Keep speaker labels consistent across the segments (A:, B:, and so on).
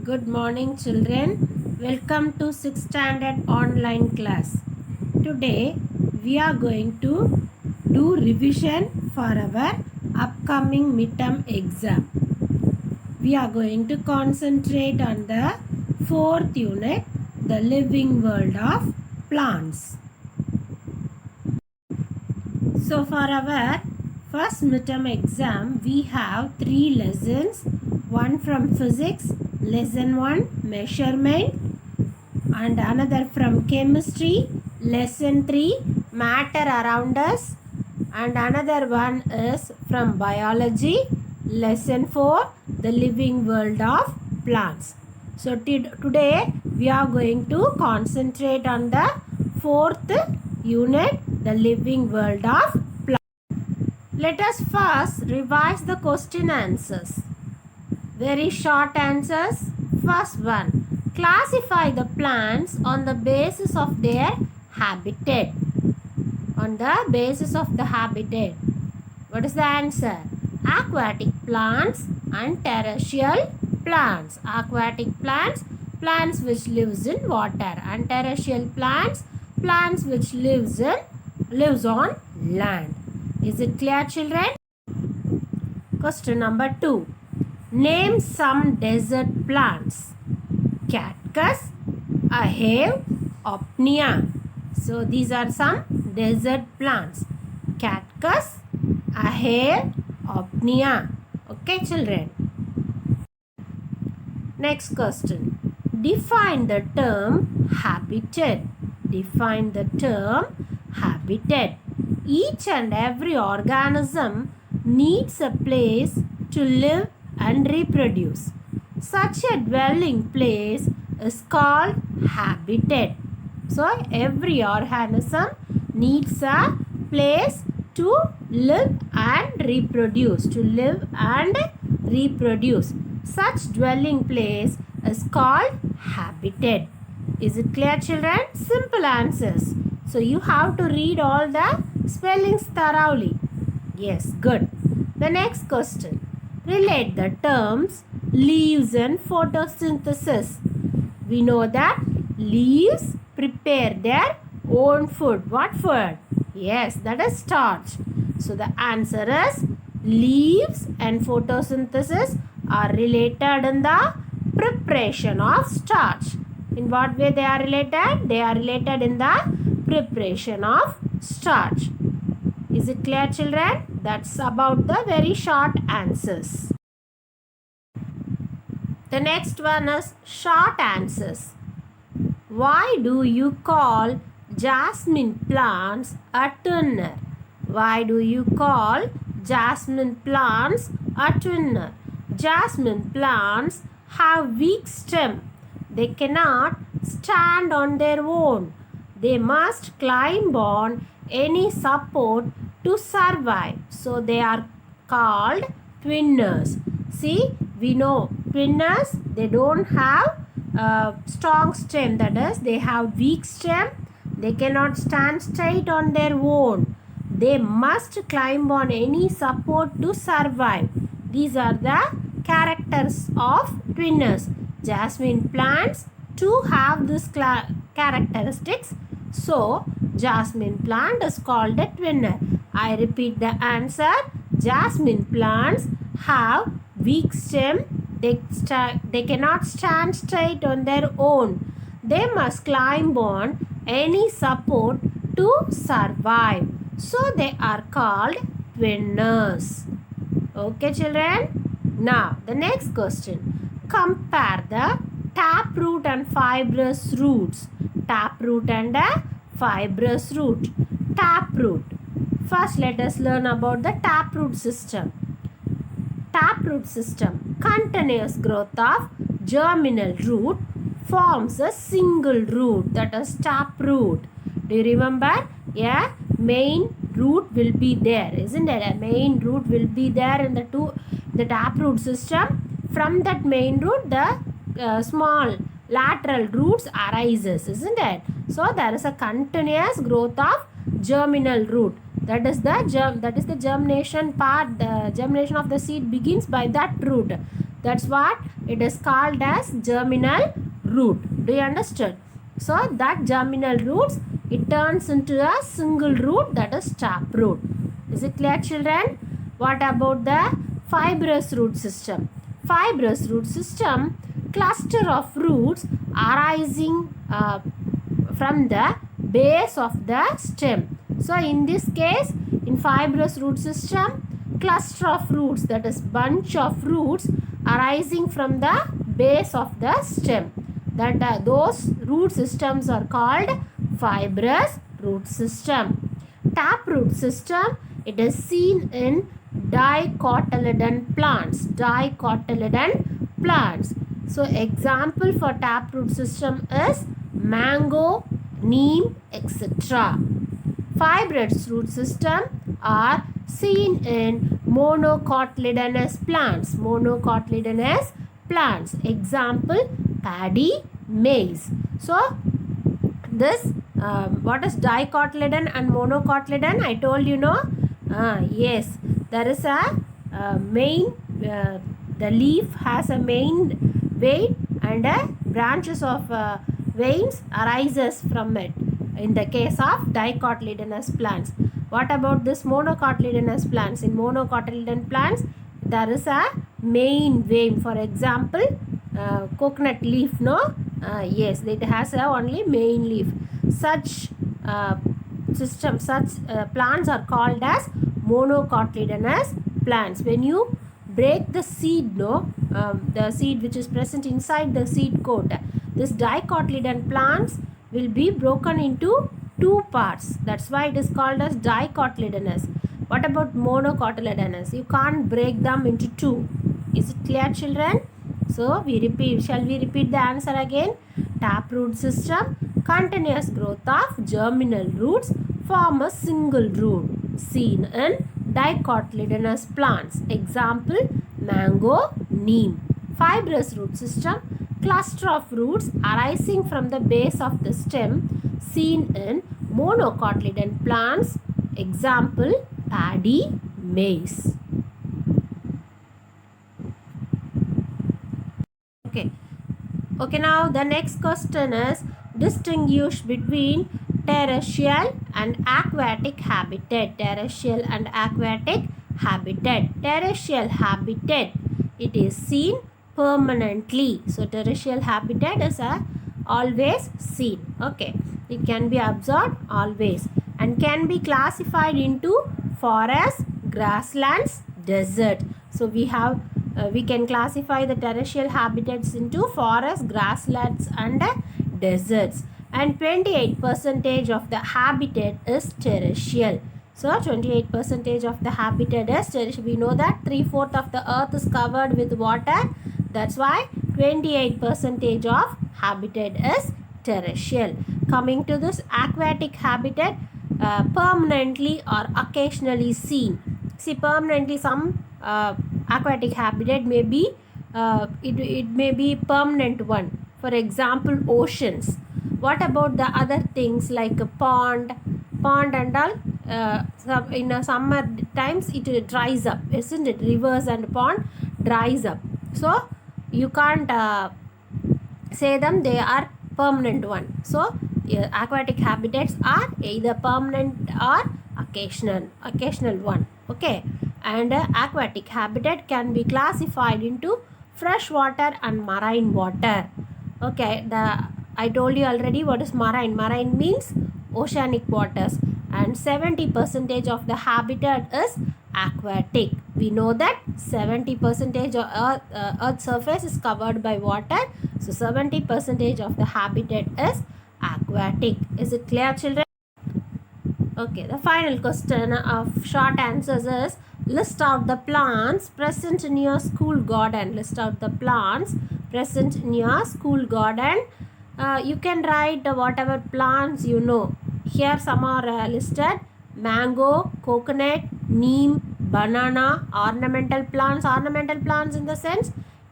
A: Good morning, children. Welcome to 6th standard online class. Today we are going to do revision for our upcoming midterm exam. We are going to concentrate on the fourth unit, the living world of plants. So for our first midterm exam, we have 3 lessons. One from physics, lesson 1, measurement, and another from chemistry, lesson 3, matter around us, and another one is from biology, lesson 4, the living world of plants. So today we are going to concentrate on the fourth unit, the living world of plants. Let us first revise the question answers. Very short answers. First one, classify the plants on the basis of their habitat. On the basis of the habitat. What is the answer? Aquatic plants and terrestrial plants. Aquatic plants, plants which lives in water, and terrestrial plants, plants which lives on land. Is it clear, children? Question number 2. Name some desert plants. Cactus, ahave, opnia. So these are some desert plants. Cactus, ahave, opnia. Okay, children. Next question. Define the term habitat. Define the term habitat. Each and every organism needs a place to live and reproduce. Such a dwelling place is called habitat. So every organism needs a place to live and reproduce. To live and reproduce. Such dwelling place is called habitat. Is it clear, children? Simple answers. So you have to read all the spellings thoroughly. Yes, good. The next question. Relate the terms leaves and photosynthesis. We know that leaves prepare their own food. What food? Yes, that is starch. So the answer is leaves and photosynthesis are related in the preparation of starch. In what way they are related? They are related in the preparation of starch. Is it clear, children? That's about the very short answers. The next one is short answers. Why do you call jasmine plants a twinner? Why do you call jasmine plants a twinner? Jasmine plants have weak stem. They cannot stand on their own. They must climb on any support to survive. So they are called twinners. See, we know twinners, they don't have a strong stem. That is, they have weak stem. They cannot stand straight on their own. They must climb on any support to survive. These are the characters of twinners. Jasmine plants too have these characteristics. So, jasmine plant is called a twinner. I repeat the answer. Jasmine plants have weak stem. They cannot stand straight on their own. They must climb on any support to survive. So, they are called twinners. Okay, children? Now, the next question. Compare the taproot and fibrous roots. Taproot and fibrous root. Taproot. First, let us learn about the taproot system. Taproot system. Continuous growth of germinal root forms a single root, that is taproot. Do you remember? A main root will be there, isn't it? A main root will be there in the taproot system. From that main root, the small lateral roots arises, isn't it? So there is a continuous growth of germinal root. That is the germination part. The germination of the seed begins by that root. That's what it is called as germinal root. Do you understand? So that germinal roots, it turns into a single root, that is taproot. Is it clear, children? What about the fibrous root system? Fibrous root system, cluster of roots arising from the base of the stem. So in this case, in fibrous root system, cluster of roots, that is bunch of roots arising from the base of the stem. That those root systems are called fibrous root system. Taproot system, it is seen in dicotyledon plants. Dicotyledon plants. So example for taproot system is mango, neem, etc. Fibrous root system are seen in monocotyledonous plants. Monocotyledonous plants. Example, paddy, maize. So this what is dicotyledon and monocotyledon? I told you, no? Yes, there is a main, the leaf has a main vein and branches of veins arises from it in the case of dicotyledonous plants. What about this monocotyledonous plants? In monocotyledon plants, there is a main vein. For example, coconut leaf, no? Yes, it has only main leaf. Such plants are called as monocotyledonous plants. When you break the seed, no, the seed which is present inside the seed coat, this dicotyledon plants will be broken into two parts. That's why it is called as dicotyledonous. What about monocotyledonous? You can't break them into two. Is it clear, children? So we repeat. Shall we repeat the answer again? Taproot system, continuous growth of germinal roots form a single root, seen in dicotyledonous plants. Example, mango, neem. Fibrous root system, cluster of roots arising from the base of the stem, seen in monocotyledon plants. Example, paddy, maize. Okay, now the next question is distinguish between terrestrial and aquatic habitat. Terrestrial and aquatic habitat. Terrestrial habitat, it is seen permanently. So terrestrial habitat is always seen. Okay, it can be observed always and can be classified into forest, grasslands, desert. So we can classify the terrestrial habitats into forests, grasslands and deserts. And 28% of the habitat is terrestrial. So 28% of the habitat is terrestrial. We know that 3/4 of the earth is covered with water. That's why 28% of habitat is terrestrial. Coming to this aquatic habitat, permanently or occasionally seen. See, permanently some aquatic habitat may be it may be permanent one. For example, oceans. What about the other things like a pond and all? In summer times it dries up, isn't it? Rivers and pond dries up. So you can't say them they are permanent one. So aquatic habitats are either permanent or occasional one. Okay, and aquatic habitat can be classified into freshwater and marine water. Okay, I told you already what is marine. Marine means oceanic waters, and 70% of the habitat is aquatic. We know that 70% of Earth's surface is covered by water. So 70% of the habitat is aquatic. Is it clear, children? Okay, the final question of short answers is list out the plants present in your school garden. List out the plants present in your school garden. You can write whatever plants you know. Here some are listed: mango, coconut, neem, banana, ornamental plants. Ornamental plants in the sense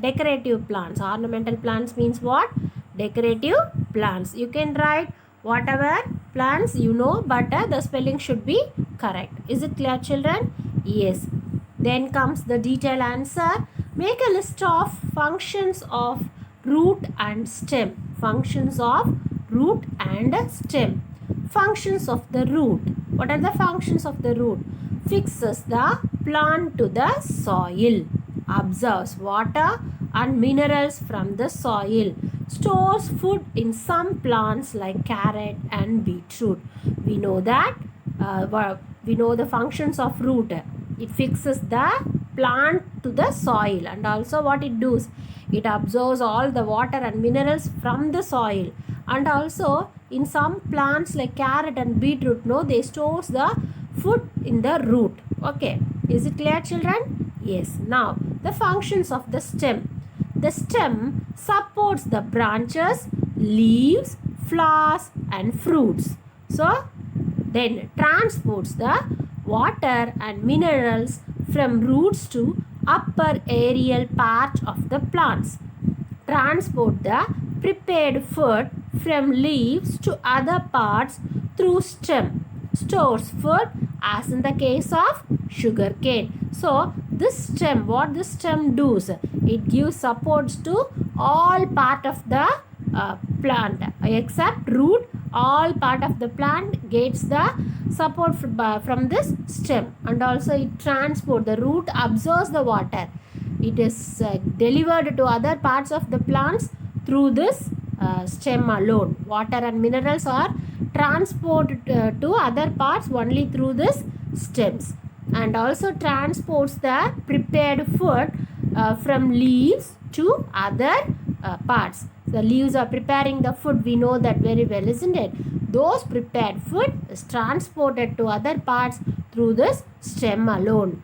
A: decorative plants. Ornamental plants means what? Decorative plants. You can write whatever plants you know, but the spelling should be correct. Is it clear, children? Yes. Then comes the detailed answer. Make a list of functions of root and stem. Functions of root and stem. Functions of the root. What are the functions of the root? Fixes the plant to the soil. Absorbs water and minerals from the soil. Stores food in some plants like carrot and beetroot. We know that we know the functions of root. It fixes the plant to the soil, and also what it does, it absorbs all the water and minerals from the soil. And also in some plants like carrot and beetroot, no, they stores the food in the root. Okay, is it clear, children? Yes. Now the functions of the stem. The stem supports the branches, leaves, flowers and fruits. So then transports the water and minerals from roots to upper aerial part of the plants. Transport the prepared food from leaves to other parts through stem. Stores food as in the case of sugar cane. So this stem, what this stem does, it gives supports to all part of the plant except root. All part of the plant gets the support from this stem, and also it transport, the root absorbs the water. It is delivered to other parts of the plants through this stem alone. Water and minerals are transported to other parts only through this stems, and also transports the prepared food from leaves to other parts. The leaves are preparing the food, we know that very well, isn't it? Those prepared food is transported to other parts through this stem alone.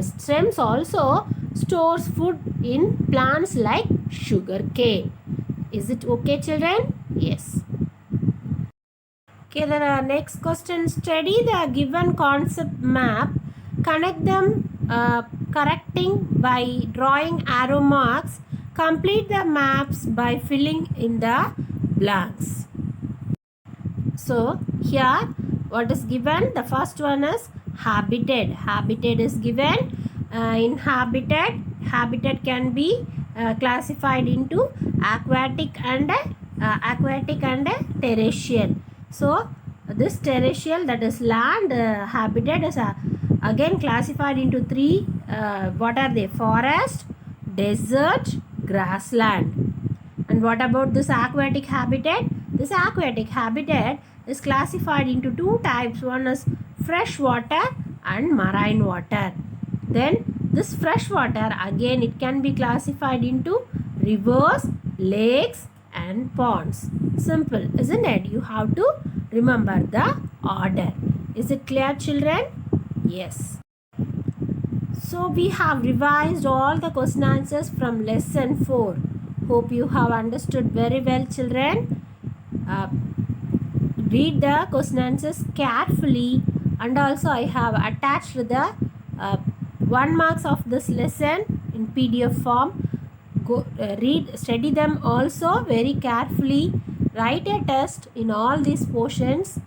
A: Stems also stores food in plants like sugar cane. Is it okay, children? Yes. Okay, the next question. Study the given concept map. Connect them correcting by drawing arrow marks. Complete the maps by filling in the blanks. So here what is given? The first one is habitat. Habitat is given. In habitat can be classified into aquatic and terrestrial. So this terrestrial, that is land habitat, is again classified into three. What are they? Forest, desert, grassland. And what about this aquatic habitat? This aquatic habitat is classified into two types. One is fresh water and marine water. Then this fresh water, again it can be classified into rivers, lakes and ponds. Simple, isn't it? You have to remember the order. Is it clear, children? Yes. So we have revised all the question answers from lesson 4. Hope you have understood very well, children. Read the question answers carefully, and also I have attached the 1 marks of this lesson in PDF form. Go study them also very carefully. Write a test in all these portions.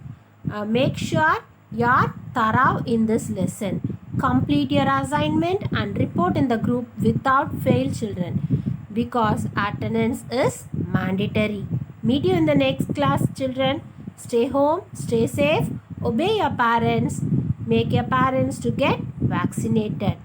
A: Make sure you are thorough in this lesson. Complete your assignment and report in the group without fail, children, because attendance is mandatory. Meet you in the next class, children. Stay home, stay safe, obey your parents, make your parents to get vaccinated.